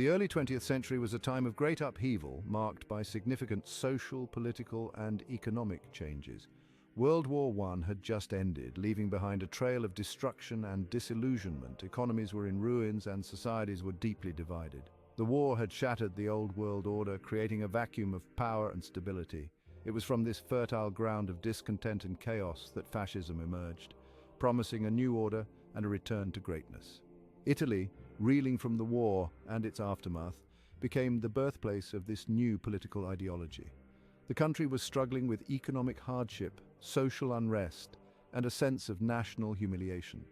The early 20th century was a time of great upheaval, marked by significant social, political, and economic changes. World War I had just ended, leaving behind a trail of destruction and disillusionment. Economies were in ruins and societies were deeply divided. The war had shattered the old world order, creating a vacuum of power and stability. It was from this fertile ground of discontent and chaos that fascism emerged, promising a new order and a return to greatness. Italy, reeling from the war and its aftermath, became the birthplace of this new political ideology. The country was struggling with economic hardship, social unrest, and a sense of national humiliation.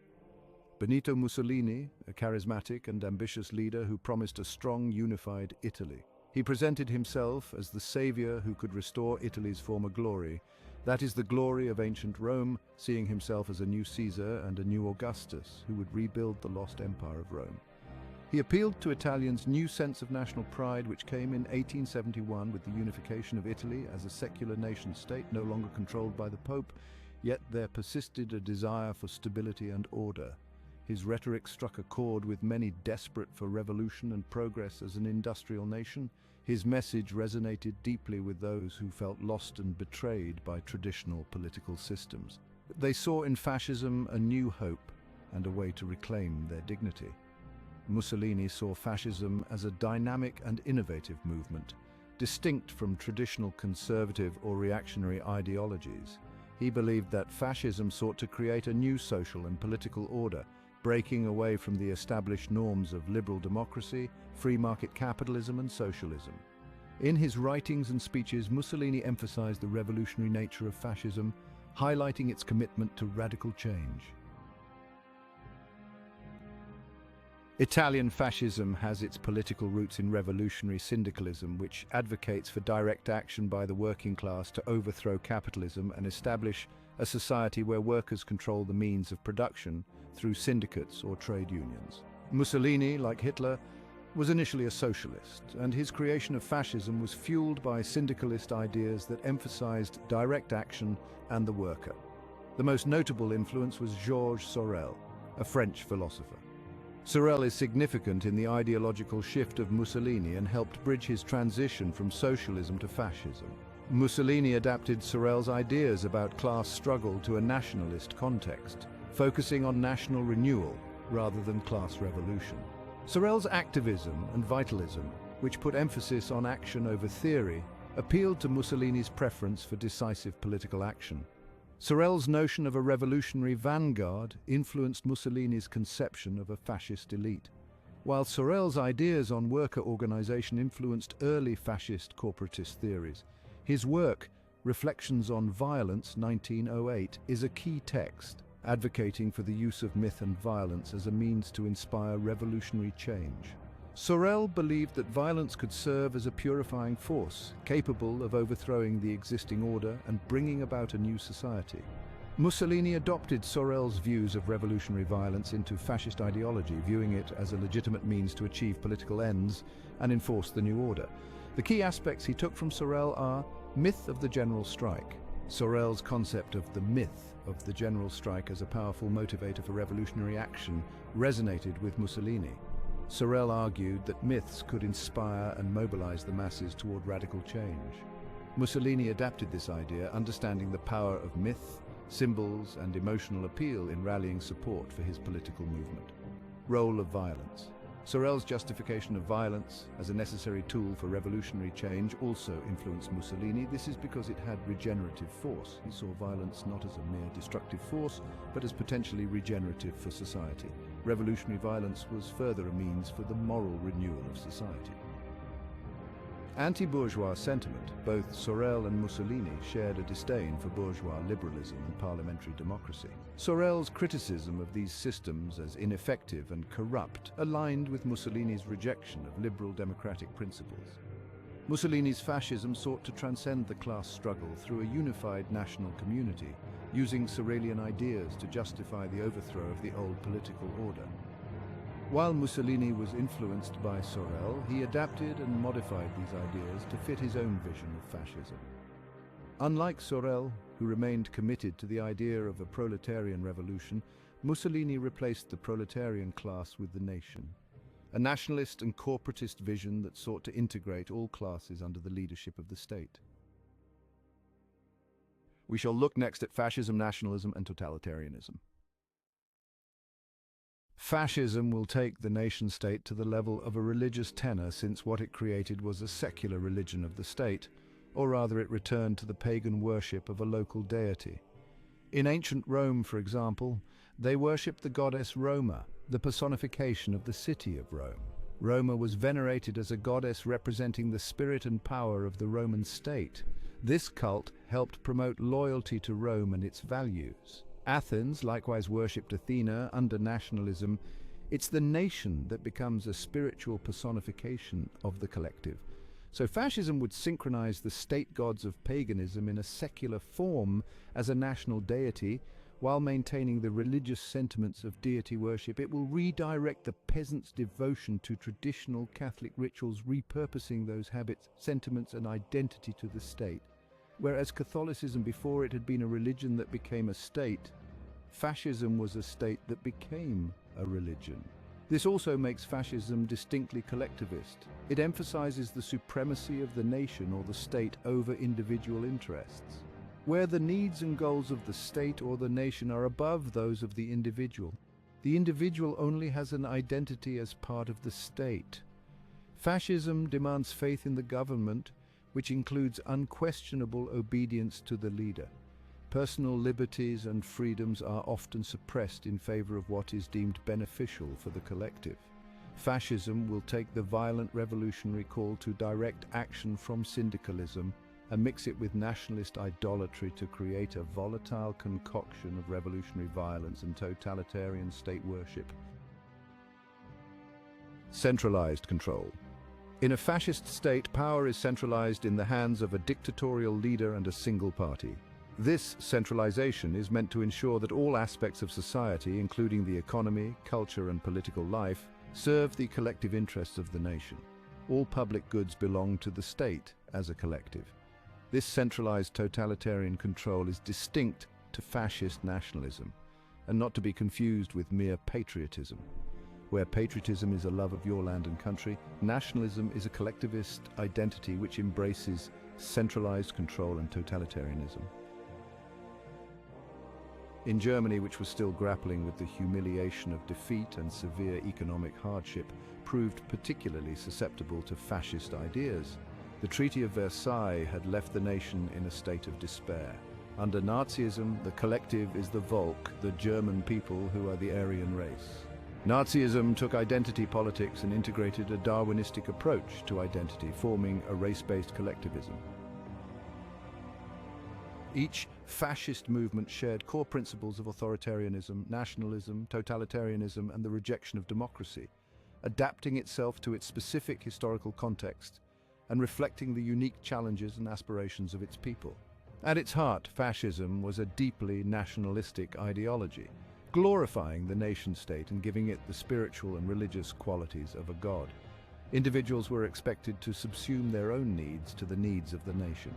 Benito Mussolini, a charismatic and ambitious leader who promised a strong, unified Italy. He presented himself as the savior who could restore Italy's former glory. That is the glory of ancient Rome, seeing himself as a new Caesar and a new Augustus who would rebuild the lost empire of Rome. He appealed to Italians' new sense of national pride, which came in 1871 with the unification of Italy as a secular nation-state no longer controlled by the Pope, yet there persisted a desire for stability and order. His rhetoric struck a chord with many desperate for revolution and progress as an industrial nation. His message resonated deeply with those who felt lost and betrayed by traditional political systems. They saw in fascism a new hope and a way to reclaim their dignity. Mussolini saw fascism as a dynamic and innovative movement, distinct from traditional conservative or reactionary ideologies. He believed that fascism sought to create a new social and political order, breaking away from the established norms of liberal democracy, free market capitalism, and socialism. In his writings and speeches, Mussolini emphasized the revolutionary nature of fascism, highlighting its commitment to radical change. Italian fascism has its political roots in revolutionary syndicalism, which advocates for direct action by the working class to overthrow capitalism and establish a society where workers control the means of production through syndicates or trade unions. Mussolini, like Hitler, was initially a socialist, and his creation of fascism was fueled by syndicalist ideas that emphasized direct action and the worker. The most notable influence was Georges Sorel, a French philosopher. Sorel is significant in the ideological shift of Mussolini and helped bridge his transition from socialism to fascism. Mussolini adapted Sorel's ideas about class struggle to a nationalist context, focusing on national renewal rather than class revolution. Sorel's activism and vitalism, which put emphasis on action over theory, appealed to Mussolini's preference for decisive political action. Sorel's notion of a revolutionary vanguard influenced Mussolini's conception of a fascist elite, while Sorel's ideas on worker organization influenced early fascist corporatist theories. His work, Reflections on Violence, 1908, is a key text, advocating for the use of myth and violence as a means to inspire revolutionary change. Sorel believed that violence could serve as a purifying force, capable of overthrowing the existing order and bringing about a new society. Mussolini adopted Sorel's views of revolutionary violence into fascist ideology, viewing it as a legitimate means to achieve political ends and enforce the new order. The key aspects he took from Sorel are myth of the general strike. Sorel's concept of the myth of the general strike as a powerful motivator for revolutionary action resonated with Mussolini. Sorel argued that myths could inspire and mobilize the masses toward radical change. Mussolini adapted this idea, understanding the power of myth, symbols, and emotional appeal in rallying support for his political movement. Role of violence. Sorel's justification of violence as a necessary tool for revolutionary change also influenced Mussolini. This is because it had regenerative force. He saw violence not as a mere destructive force, but as potentially regenerative for society. Revolutionary violence was further a means for the moral renewal of society. Anti-bourgeois sentiment. Both Sorel and Mussolini shared a disdain for bourgeois liberalism and parliamentary democracy. Sorel's criticism of these systems as ineffective and corrupt aligned with Mussolini's rejection of liberal democratic principles. Mussolini's fascism sought to transcend the class struggle through a unified national community, using Sorelian ideas to justify the overthrow of the old political order. While Mussolini was influenced by Sorel, he adapted and modified these ideas to fit his own vision of fascism. Unlike Sorel, who remained committed to the idea of a proletarian revolution, Mussolini replaced the proletarian class with the nation. a nationalist and corporatist vision that sought to integrate all classes under the leadership of the state. We shall look next at fascism, nationalism, and totalitarianism. Fascism will take the nation-state to the level of a religious tenor, since what it created was a secular religion of the state, or rather it returned to the pagan worship of a local deity. In ancient Rome, for example, they worshipped the goddess Roma, the personification of the city of Rome. Roma was venerated as a goddess representing the spirit and power of the Roman state. This cult helped promote loyalty to Rome and its values. Athens likewise worshipped Athena under nationalism. It's the nation that becomes a spiritual personification of the collective. So fascism would synchronize the state gods of paganism in a secular form as a national deity, while maintaining the religious sentiments of deity worship. It will redirect the peasants' devotion to traditional Catholic rituals, repurposing those habits, sentiments, and identity to the state. Whereas Catholicism before it had been a religion that became a state, fascism was a state that became a religion. This also makes fascism distinctly collectivist. It emphasizes the supremacy of the nation or the state over individual interests, where the needs and goals of the state or the nation are above those of the individual. The individual only has an identity as part of the state. Fascism demands faith in the government, which includes unquestionable obedience to the leader. Personal liberties and freedoms are often suppressed in favor of what is deemed beneficial for the collective. Fascism will take the violent revolutionary call to direct action from syndicalism and mix it with nationalist idolatry to create a volatile concoction of revolutionary violence and totalitarian state worship. Centralized control. In a fascist state, power is centralized in the hands of a dictatorial leader and a single party. This centralization is meant to ensure that all aspects of society, including the economy, culture, and political life, serve the collective interests of the nation. All public goods belong to the state as a collective. This centralized totalitarian control is distinct to fascist nationalism, and not to be confused with mere patriotism. Where patriotism is a love of your land and country, nationalism is a collectivist identity which embraces centralized control and totalitarianism. In Germany, which was still grappling with the humiliation of defeat and severe economic hardship, proved particularly susceptible to fascist ideas. The Treaty of Versailles had left the nation in a state of despair. Under Nazism, the collective is the Volk, the German people who are the Aryan race. Nazism took identity politics and integrated a Darwinistic approach to identity, forming a race-based collectivism. Each fascist movement shared core principles of authoritarianism, nationalism, totalitarianism, and the rejection of democracy, adapting itself to its specific historical context and reflecting the unique challenges and aspirations of its people. At its heart, fascism was a deeply nationalistic ideology, glorifying the nation-state and giving it the spiritual and religious qualities of a god. Individuals were expected to subsume their own needs to the needs of the nation.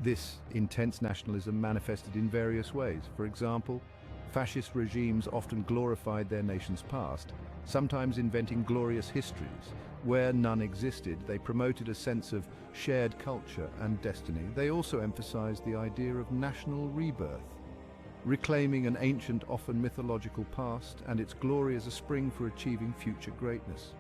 This intense nationalism manifested in various ways. For example, fascist regimes often glorified their nation's past, sometimes inventing glorious histories. Where none existed, they promoted a sense of shared culture and destiny. They also emphasized the idea of national rebirth, reclaiming an ancient, often mythological past and its glory as a spring for achieving future greatness.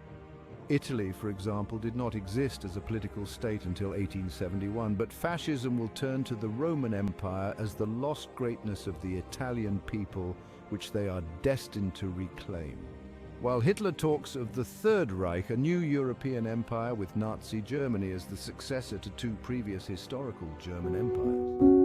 Italy, for example, did not exist as a political state until 1871, but fascism will turn to the Roman Empire as the lost greatness of the Italian people, which they are destined to reclaim. While Hitler talks of the Third Reich, a new European empire with Nazi Germany as the successor to two previous historical German empires.